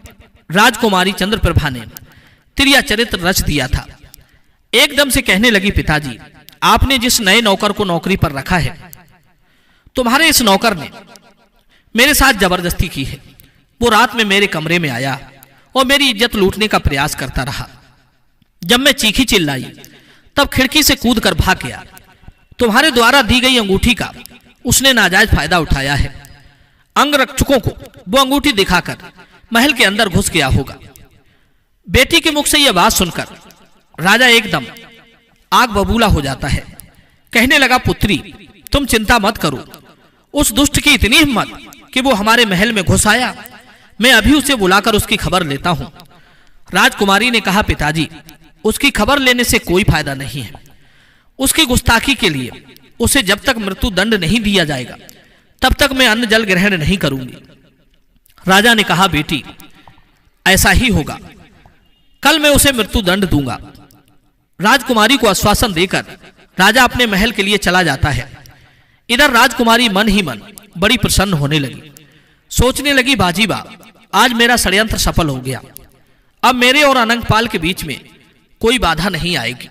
राजकुमारी चंद्रप्रभा ने तिरिया चरित्र रच दिया था। एकदम से कहने लगी, पिताजी, आपने जिस नए नौकर को नौकरी पर रखा है, तुम्हारे इस नौकर ने मेरे साथ जबरदस्ती की है। वो रात में मेरे कमरे में आया और मेरी इज्जत लूटने का प्रयास करता रहा। जब मैं चीखी चिल्लाई तब खिड़की से कूद कर भाग गया। तुम्हारे द्वारा दी गई अंगूठी का उसने नाजायज फायदा उठाया है। अंगरक्षकों को वो अंगूठी दिखाकर महल के अंदर घुस गया होगा। बेटी के मुख से यह बात सुनकर राजा एकदम आग बबूला हो जाता है। कहने लगा, पुत्री, तुम चिंता मत करो, उस दुष्ट की इतनी हिम्मत कि वो हमारे महल में घुस आया। मैं अभी उसे बुलाकर उसकी खबर लेता हूं। राजकुमारी ने कहा, पिताजी, उसकी खबर लेने से कोई फायदा नहीं है। उसकी गुस्ताखी के लिए उसे जब तक मृत्यु दंड नहीं दिया जाएगा तब तक मैं अन्न जल ग्रहण नहीं करूंगी। राजा ने कहा, बेटी, ऐसा ही होगा, कल मैं उसे मृत्यु दंड दूंगा। राजकुमारी को आश्वासन देकर राजा अपने महल के लिए चला जाता है। इधर राजकुमारी मन ही मन बड़ी प्रसन्न होने लगी। सोचने लगी, बाजीबा, आज मेरा षड्यंत्र सफल हो गया। अब मेरे और अनंगपाल के बीच में कोई बाधा नहीं आएगी।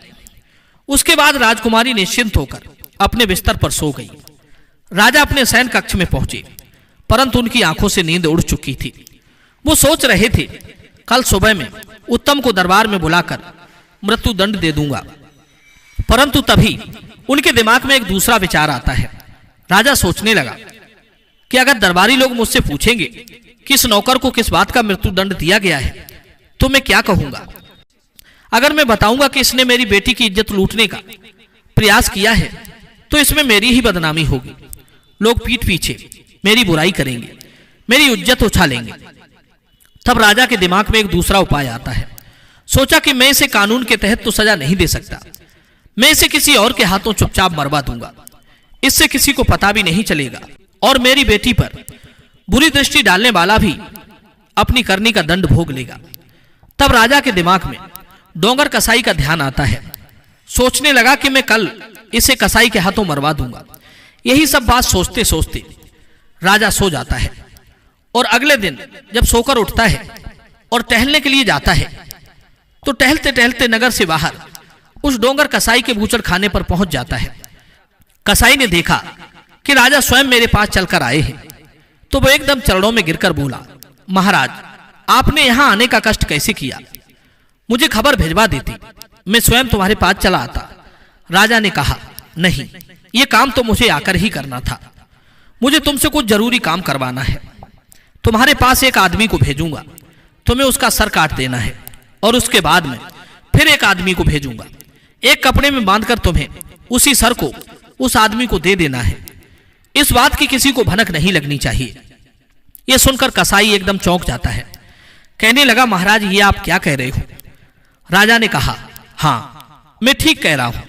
उसके बाद राजकुमारी निश्चिंत होकर अपने बिस्तर पर सो गई। राजा अपने शयन कक्ष में पहुंचे, परंतु उनकी आंखों से नींद उड़ चुकी थी। वो सोच रहे थे, कल सुबह में उत्तम को दरबार में बुलाकर मृत्यु दंड दे दूंगा। परंतु तभी उनके दिमाग में एक दूसरा विचार आता है। राजा सोचने लगा कि अगर दरबारी लोग मुझसे पूछेंगे कि इस नौकर को किस बात का मृत्युदंड दिया गया है तो मैं क्या कहूंगा। अगर मैं बताऊंगा कि इसने मेरी बेटी की इज्जत लूटने का प्रयास किया है तो इसमें मेरी ही बदनामी होगी। लोग पीठ पीछे मेरी बुराई करेंगे, मेरी इज्जत उछालेंगे। तब राजा के दिमाग में एक दूसरा उपाय आता है। सोचा कि मैं इसे कानून के तहत तो सजा नहीं दे सकता, मैं इसे किसी और के हाथों चुपचाप मरवा दूंगा। इससे किसी को पता भी नहीं चलेगा और मेरी बेटी पर बुरी दृष्टि डालने वाला भी अपनी करनी का दंड भोग लेगा। तब राजा के दिमाग में डोंगर कसाई का ध्यान आता है। सोचने लगा कि मैं कल इसे कसाई के हाथों मरवा दूंगा। यही सब बात सोचते सोचते राजा सो जाता है और अगले दिन जब सोकर उठता है और टहलने के लिए जाता है तो टहलते टहलते नगर से बाहर उस डोंगर कसाई के बूचड़ खाने पर पहुंच जाता है। कसाई ने देखा कि राजा स्वयं मेरे पास चलकर आए हैं तो वो एकदम चरणों में गिरकर बोला, महाराज, आपने यहां आने का कष्ट कैसे किया? मुझे खबर भिजवा देती, मैं स्वयं तुम्हारे पास चला आता। राजा ने कहा, नहीं, ये काम तो मुझे आकर ही करना था। मुझे तुमसे कुछ जरूरी काम करवाना है। तुम्हारे पास एक आदमी को भेजूंगा, तुम्हें उसका सर काट देना है और उसके बाद में फिर एक आदमी को भेजूंगा। एक कपड़े में बांधकर तुम्हें उसी सर को उस आदमी को दे देना है। इस बात की किसी को भनक नहीं लगनी चाहिए। यह सुनकर कसाई एकदम चौंक जाता है। कहने लगा, महाराज, ये आप क्या कह रहे हो? राजा ने कहा, हाँ, मैं ठीक कह रहा हूं।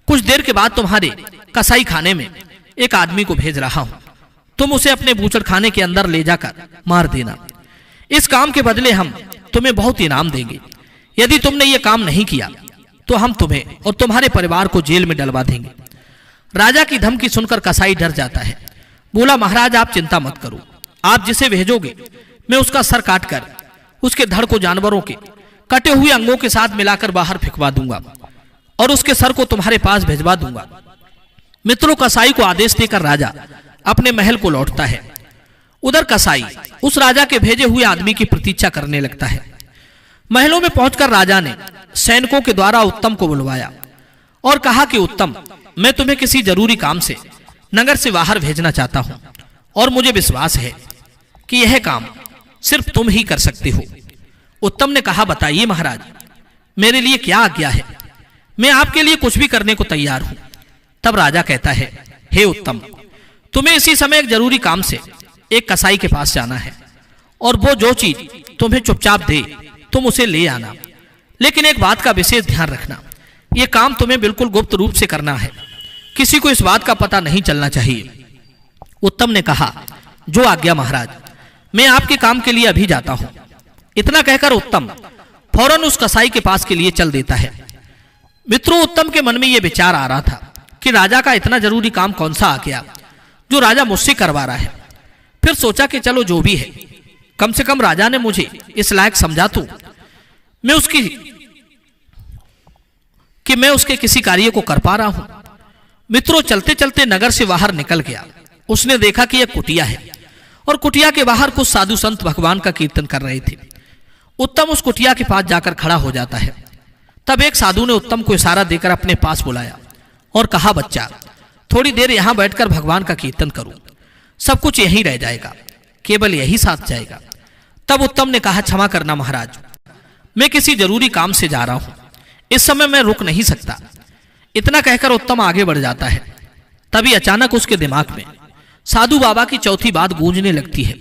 कुछ देर के बाद तुम्हारे कसाई खाने में एक आदमी को भेज रहा हूं। तुम उसे अपने बूचड़ खाने के अंदर ले जाकर मार देना। इस काम के बदले हम तुम्हें बहुत इनाम देंगे। यदि तुमने ये काम नहीं किया तो हम तुम्हें और तुम्हारे परिवार को जेल में डलवा देंगे। राजा की धमकी सुनकर कसाई डर जाता है। बोला, महाराज, आप चिंता मत करो। आप जिसे भेजोगे मैं उसका सर काटकर उसके धड़ को जानवरों के कटे हुए अंगों के साथ मिलाकर बाहर फेंकवा दूंगा और उसके सर को तुम्हारे पास भिजवा दूंगा। मित्रों, कसाई को आदेश देकर राजा अपने महल को लौटता है। उधर कसाई उस राजा के भेजे हुए आदमी की प्रतीक्षा करने लगता है। महलों में पहुंचकर राजा ने सैनिकों के द्वारा उत्तम को बुलवाया और कहा कि उत्तम, मैं तुम्हें किसी जरूरी काम से नगर से बाहर भेजना चाहता हूं और मुझे विश्वास है कि यह काम सिर्फ तुम ही कर सकते हो। उत्तम ने कहा, बताइए महाराज, मेरे लिए क्या आज्ञा है? मैं आपके लिए कुछ भी करने को तैयार हूं। तब राजा कहता है, हे उत्तम, तुम्हें इसी समय एक जरूरी काम से एक कसाई के पास जाना है और वो जो चीज तुम्हें चुपचाप दे तुम उसे ले आना। लेकिन एक बात का विशेष ध्यान रखना, यह काम तुम्हें बिल्कुल गुप्त रूप से करना है। किसी को इस बात का पता नहीं चलना चाहिए। उत्तम ने कहा, जो आज्ञा महाराज, मैं आपके काम के लिए अभी जाता हूं। इतना कहकर उत्तम फौरन उस कसाई के पास के लिए चल देता है। मित्रों, उत्तम के मन में यह विचार आ रहा था कि राजा का इतना जरूरी काम कौन सा आ गया जो राजा मुझसे करवा रहा है। फिर सोचा कि चलो जो भी है, कम से कम राजा ने मुझे इस लायक समझा तो मैं उसके किसी कार्य को कर पा रहा हूं। मित्रों, चलते चलते नगर से बाहर निकल गया। उसने देखा कि यह कुटिया है और कुटिया के बाहर कुछ साधु संत भगवान का कीर्तन कर रहे थे। उत्तम उस कुटिया के पास जाकर खड़ा हो जाता है। तब एक साधु ने उत्तम को इशारा देकर अपने पास बुलाया और कहा, बच्चा, थोड़ी देर यहां बैठकर भगवान का कीर्तन करो, सब कुछ यहीं रह जाएगा, केवल यही साथ जाएगा। तब उत्तम ने कहा, क्षमा करना महाराज, मैं किसी जरूरी काम से जा रहा हूं, इस समय मैं रुक नहीं सकता। इतना कहकर उत्तम आगे बढ़ जाता है। तभी अचानक उसके दिमाग में साधु बाबा की चौथी बात गूंजने लगती है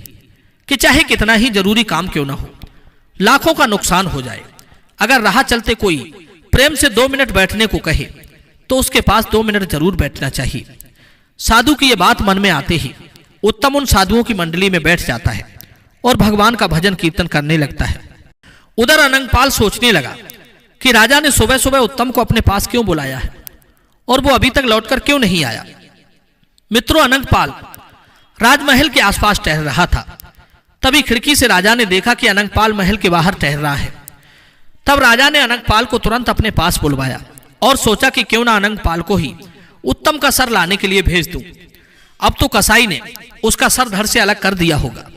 कि चाहे कितना ही जरूरी काम क्यों ना हो, लाखों का नुकसान हो जाए, अगर राह चलते कोई प्रेम से 2 मिनट बैठने को कहे तो उसके पास 2 मिनट जरूर बैठना चाहिए। साधु की यह बात मन में आते ही उत्तम उन साधुओं की मंडली में बैठ जाता है और भगवान का भजन कीर्तन करने लगता है। उधर अनंगपाल सोचने लगा कि राजा ने सुबह सुबह उत्तम को अपने पास क्यों बुलाया है और वो अभी तक लौटकर क्यों नहीं आया। मित्रों, अनंगपाल राजमहल के आसपास टहल रहा था। तभी खिड़की से राजा ने देखा कि अनंगपाल महल के बाहर टहल रहा है। तब राजा ने अनंगपाल को तुरंत अपने पास बुलवाया और सोचा कि क्यों ना अनंगपाल को ही उत्तम का सर लाने के लिए भेज दूं। अब तो कसाई ने उसका सर धड़ से अलग कर दिया होगा।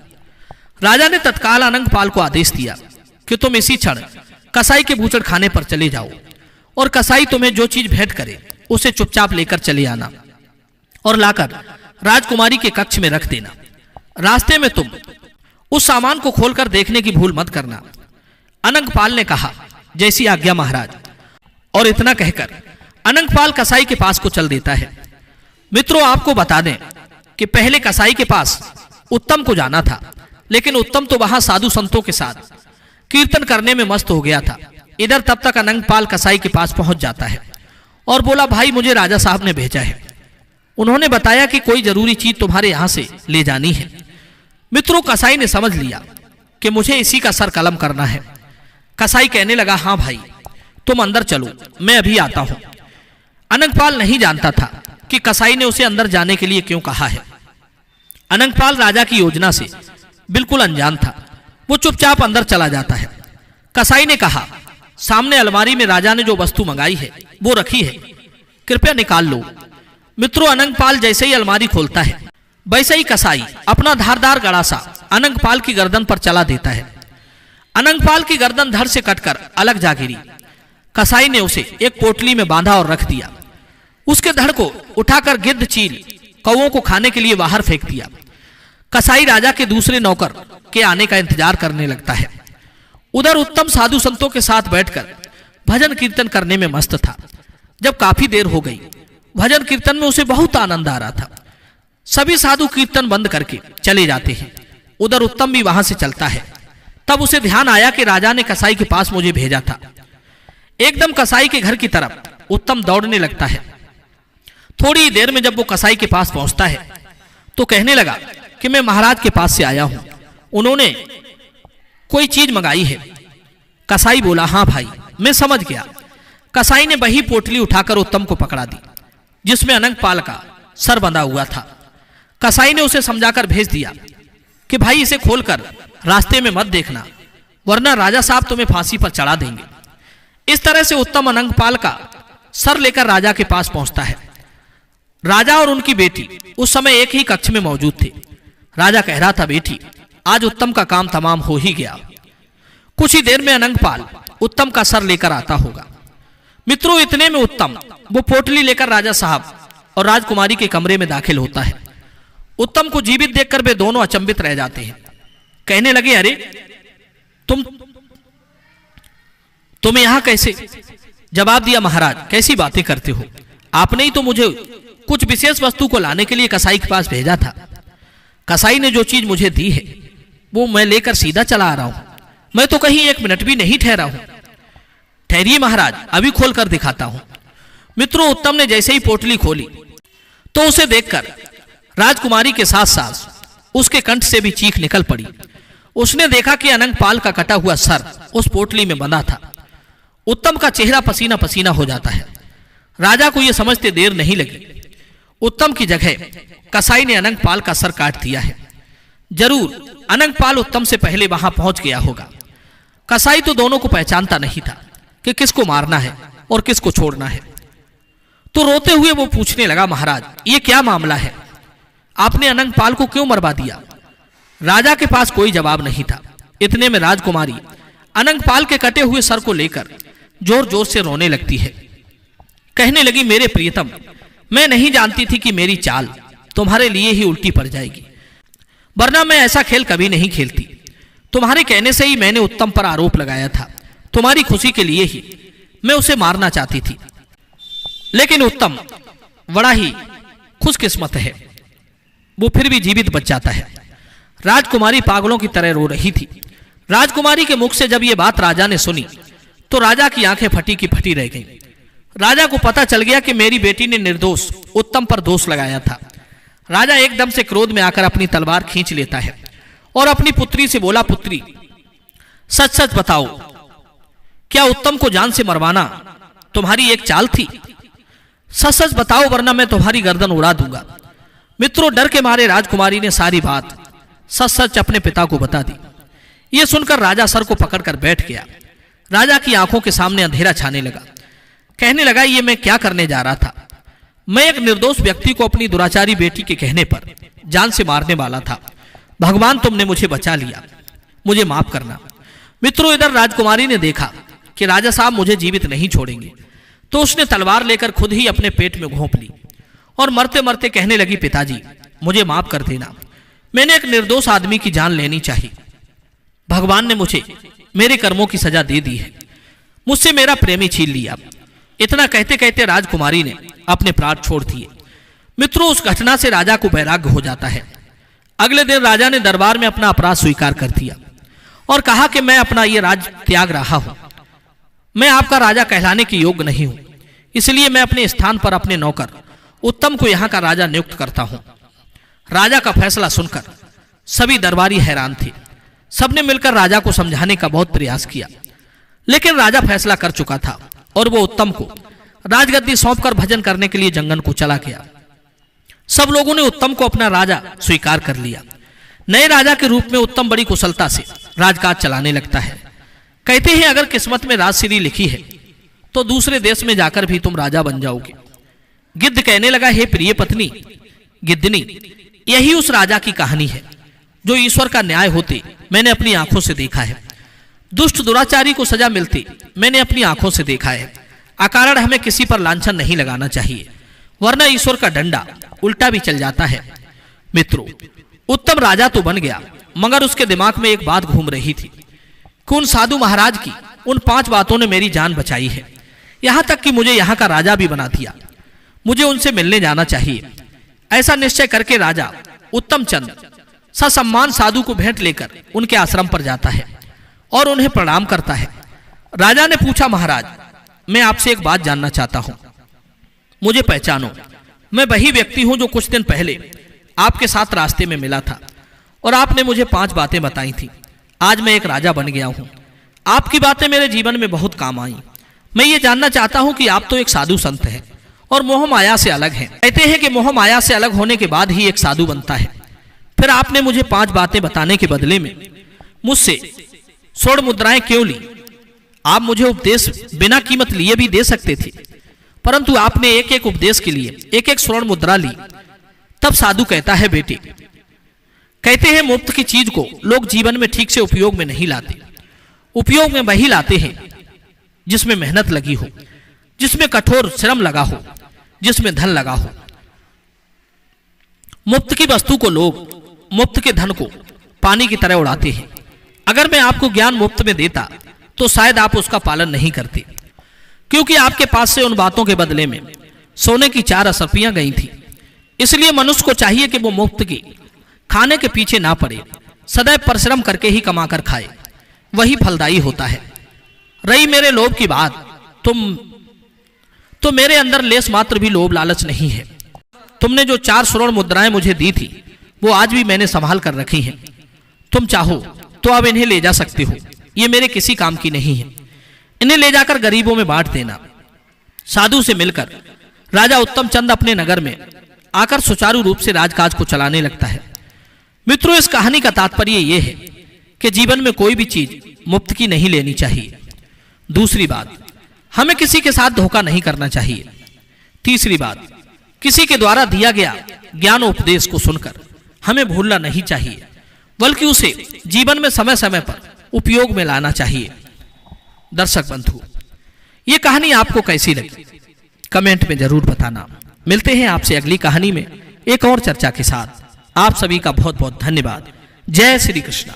राजा ने तत्काल अनंगपाल को आदेश दिया कि तुम इसी क्षण कसाई के बूचड़ खाने पर चले जाओ और कसाई तुम्हें जो चीज भेंट करे उसे चुपचाप लेकर चले आना और लाकर राजकुमारी के कक्ष में रख देना। रास्ते में तुम उस सामान को खोलकर देखने की भूल मत करना। अनंगपाल ने कहा, जैसी आज्ञा महाराज। और इतना कहकर अनंगपाल कसाई के पास को चल देता है। मित्रों, आपको बता दें कि पहले कसाई के पास उत्तम को जाना था, लेकिन उत्तम तो वहां साधु संतों के साथ कीर्तन करने में मस्त हो गया था। इधर तब तक अनंगपाल कसाई के पास पहुंच जाता है और बोला, भाई मुझे राजा साहब ने भेजा है। उन्होंने बताया कि कोई जरूरी चीज तुम्हारे यहां से ले जानी है। मित्रों, कसाई ने समझ लिया कि मुझे इसी का सर कलम करना है। कसाई कहने लगा, हाँ भाई तुम अंदर चलो, मैं अभी आता हूं। अनंगपाल नहीं जानता था कि कसाई ने उसे अंदर जाने के लिए क्यों कहा है। अनंगपाल राजा की योजना से बिल्कुल अनजान था। वो चुपचाप अंदर चला जाता है। कसाई ने कहा, सामने अलमारी में राजा ने जो वस्तु मंगाई है वो रखी है, कृपया निकाल लो। मित्रों, अनंगपाल जैसे ही अलमारी खोलता है वैसे ही कसाई अपना धारदार गड़ासा अनंगपाल की गर्दन पर चला देता है। अनंगपाल की गर्दन धड़ से कटकर अलग जा गिरी। कसाई ने उसे एक पोटली में बांधा और रख दिया। उसके धड़ को उठाकर गिद्ध चील कौओं को खाने के लिए बाहर फेंक दिया। कसाई राजा के दूसरे नौकर के आने का इंतजार करने लगता है। उधर उत्तम साधु संतों के साथ बैठकर भजन कीर्तन करने में मस्त था। जब काफी देर हो गई, भजन कीर्तन में उसे बहुत आनंद आ रहा था। सभी साधु कीर्तन बंद करके चले जाते हैं। उधर उत्तम भी वहां से चलता है। तब उसे ध्यान आया कि राजा ने कसाई के पास मुझे भेजा था। एकदम कसाई के घर की तरफ उत्तम दौड़ने लगता है। थोड़ी देर में जब वो कसाई के पास पहुंचता है तो कहने लगा कि मैं महाराज के पास से आया हूं, उन्होंने कोई चीज मंगाई है। कसाई बोला, हाँ भाई मैं समझ गया। कसाई ने वही पोटली उठाकर उत्तम को पकड़ा दी जिसमें अनंगपाल का सर बंधा हुआ था। कसाई ने उसे समझाकर भेज दिया कि भाई इसे खोलकर रास्ते में मत देखना, वरना राजा साहब तुम्हें फांसी पर चढ़ा देंगे। इस तरह से उत्तम अनंगपाल का सर लेकर राजा के पास पहुंचता है। राजा और उनकी बेटी उस समय एक ही कक्ष में मौजूद थे। राजा कह रहा था, बेटी आज उत्तम का काम तमाम हो ही गया। कुछ ही देर में अनंगपाल उत्तम का सर लेकर आता होगा। मित्रों, इतने में उत्तम वो पोटली लेकर राजा साहब और राजकुमारी के कमरे में दाखिल होता है। उत्तम को जीवित देखकर वे दोनों अचंभित रह जाते हैं। कहने लगे, अरे तुम यहां कैसे? जवाब दिया, महाराज कैसी बातें करते हो, आपने ही तो मुझे कुछ विशेष वस्तु को लाने के लिए कसाई के पास भेजा था। कसाई ने जो चीज मुझे दी है वो मैं लेकर सीधा चला आ रहा हूं। मैं तो कहीं एक मिनट भी नहीं ठहरा हूं। ठहरिए महाराज, अभी खोल कर दिखाता हूं। मित्रों, उत्तम ने जैसे ही पोटली खोली तो उसे देखकर राजकुमारी के साथ साथ उसके कंठ से भी चीख निकल पड़ी। उसने देखा कि अनंगपाल का कटा हुआ सर उस पोटली में बंधा था। उत्तम का चेहरा पसीना पसीना हो जाता है। राजा को यह समझते देर नहीं लगी। उत्तम की जगह कसाई ने अनंगपाल का सर काट दिया है। जरूर अनंगपाल उत्तम से पहले वहां पहुंच गया होगा। कसाई तो दोनों को पहचानता नहीं था कि किसको मारना है और किसको छोड़ना है। तो रोते हुए वो पूछने लगा, महाराज ये क्या मामला है, आपने अनंगपाल को क्यों मरवा दिया? राजा के पास कोई जवाब नहीं था। इतने में राजकुमारी अनंगपाल के कटे हुए सर को लेकर जोर जोर से रोने लगती है। कहने लगी, मेरे प्रियतम, मैं नहीं जानती थी कि मेरी चाल तुम्हारे लिए ही उल्टी पड़ जाएगी, वरना मैं ऐसा खेल कभी नहीं खेलती। तुम्हारे कहने से ही मैंने उत्तम पर आरोप लगाया था। तुम्हारी खुशी के लिए ही मैं उसे मारना चाहती थी, लेकिन उत्तम बड़ा ही खुशकिस्मत है, वो फिर भी जीवित बच जाता है। राजकुमारी पागलों की तरह रो रही थी। राजकुमारी के मुख से जब ये बात राजा ने सुनी तो राजा की आंखें फटी की फटी रह गईं। राजा को पता चल गया कि मेरी बेटी ने निर्दोष उत्तम पर दोष लगाया था। राजा एकदम से क्रोध में आकर अपनी तलवार खींच लेता है और अपनी पुत्री से बोला, पुत्री सच सच बताओ, क्या उत्तम को जान से मरवाना तुम्हारी एक चाल थी? सच सच बताओ, वरना मैं तुम्हारी गर्दन उड़ा दूंगा। मित्रों, डर के मारे राजकुमारी ने सारी बात सच सच अपने पिता को बता दी। यह सुनकर राजा सर को पकड़कर बैठ गया। राजा की आंखों के सामने अंधेरा छाने लगा। कहने लगा, ये मैं क्या करने जा रहा था? मैं एक निर्दोष व्यक्ति को अपनी दुराचारी बेटी के कहने पर जान से मारने वाला था। भगवान, तुमने मुझे बचा लिया, मुझे माफ करना। मित्रों, इधर राजकुमारी ने देखा कि राजा साहब मुझे जीवित नहीं छोड़ेंगे। तो उसने तलवार लेकर खुद ही अपने पेट में घोंप ली और मरते मरते कहने लगी, पिताजी मुझे माफ कर देना, मैंने एक निर्दोष आदमी की जान लेनी चाहिए। भगवान ने मुझे मेरे कर्मों की सजा दे दी है, मुझसे मेरा प्रेमी छीन लिया। इतना कहते कहते राजकुमारी ने अपने प्राण छोड़ दिए। मित्रों, उस घटना से राजा को वैराग्य हो जाता है। अगले दिन राजा ने दरबार में अपना अपराध स्वीकार कर दिया और कहा कि मैं अपना ये राज त्याग रहा हूं, मैं आपका राजा कहलाने के योग्य नहीं हूं, इसलिए मैं अपने स्थान पर अपने नौकर उत्तम को यहां का राजा नियुक्त करता हूं। राजा का फैसला सुनकर सभी दरबारी हैरान थे। सबने मिलकर राजा को समझाने का बहुत प्रयास किया, लेकिन राजा फैसला कर चुका था और वो उत्तम को राजगद्दी सौंपकर भजन करने के लिए जंगल को चला गया। सब लोगों ने उत्तम को अपना राजा स्वीकार कर लिया। नए राजा के रूप में उत्तम बड़ी कुशलता से राजकाज चलाने लगता है। कहते हैं अगर किस्मत में राजश्री लिखी है तो दूसरे देश में जाकर भी तुम राजा बन जाओगे। गिद्ध कहने लगा, हे प्रिय पत्नी गिद्धनी, यही उस राजा की कहानी है जो ईश्वर का न्याय होते मैंने अपनी आंखों से देखा है। दुष्ट दुराचारी को सजा मिलती मैंने अपनी आंखों से देखा है। अकारण हमें किसी पर लांछन नहीं लगाना चाहिए, वरना ईश्वर का डंडा उल्टा भी चल जाता है। मित्रों, उत्तम राजा तो बन गया, मगर उसके दिमाग में एक बात घूम रही थी कि उन साधु महाराज की उन 5 बातों ने मेरी जान बचाई है, यहां तक कि मुझे यहां का राजा भी बना दिया, मुझे उनसे मिलने जाना चाहिए। ऐसा निश्चय करके राजा उत्तम चंद ससम्मान साधु को भेंट लेकर उनके आश्रम पर जाता है और उन्हें प्रणाम करता है। राजा ने पूछा, महाराज मैं आपसे एक बात जानना चाहता हूं, मुझे पहचानो, मैं वही व्यक्ति हूं जो कुछ दिन पहले आपके साथ रास्ते में मिला था और आपने मुझे 5 बातें बताई थी। आज मैं एक राजा बन गया हूं, आपकी बातें मेरे जीवन में बहुत काम आई। मैं ये जानना चाहता हूं कि आप तो एक साधु संत हैं और मोह माया से अलग हैं। कहते हैं कि मोह माया से अलग होने के बाद ही एक साधु बनता है। फिर आपने मुझे 5 बातें बताने के बदले में मुझसे स्वर्ण मुद्राएं क्यों ली? आप मुझे उपदेश बिना कीमत लिए भी दे सकते थे, परंतु आपने एक एक उपदेश के लिए एक एक स्वर्ण मुद्रा ली। तब साधु कहता है, बेटे, कहते हैं मुफ्त की चीज को लोग जीवन में ठीक से उपयोग में नहीं लाते। उपयोग में वही लाते हैं जिसमें मेहनत लगी हो, जिसमें कठोर श्रम लगा हो, जिसमें धन लगा हो। मुफ्त की वस्तु को लोग मुफ्त के धन को पानी की तरह उड़ाते हैं। अगर मैं आपको ज्ञान मुफ्त में देता तो शायद आप उसका पालन नहीं करते, क्योंकि आपके पास से उन बातों के बदले में सोने की 4 असरफियां गई थी। इसलिए मनुष्य को चाहिए कि वो मुफ्त की खाने के पीछे ना पड़े, सदैव परिश्रम करके ही कमाकर खाए, वही फलदायी होता है। रही मेरे लोभ की बात, तो मेरे अंदर लेस मात्र भी लोभ लालच नहीं है। तुमने जो 4 स्वर्ण मुद्राएं मुझे दी थी वो आज भी मैंने संभाल कर रखी हैं। तुम चाहो तो अब इन्हें ले जा सकते हो, ये मेरे किसी काम की नहीं है। इन्हें ले जाकर गरीबों में बांट देना। साधु से मिलकर राजा उत्तम चंद अपने नगर में आकर सुचारू रूप से राजकाज को चलाने लगता है। मित्रों, इस कहानी का तात्पर्य यह है कि जीवन में कोई भी चीज मुफ्त की नहीं लेनी चाहिए। दूसरी बात, हमें किसी के साथ धोखा नहीं करना चाहिए। तीसरी बात, किसी के द्वारा दिया गया ज्ञान उपदेश को सुनकर हमें भूलना नहीं चाहिए, बल्कि उसे जीवन में समय समय पर उपयोग में लाना चाहिए। दर्शक बंधु, ये कहानी आपको कैसी लगी कमेंट में जरूर बताना। मिलते हैं आपसे अगली कहानी में एक और चर्चा के साथ। आप सभी का बहुत बहुत धन्यवाद। जय श्री कृष्ण।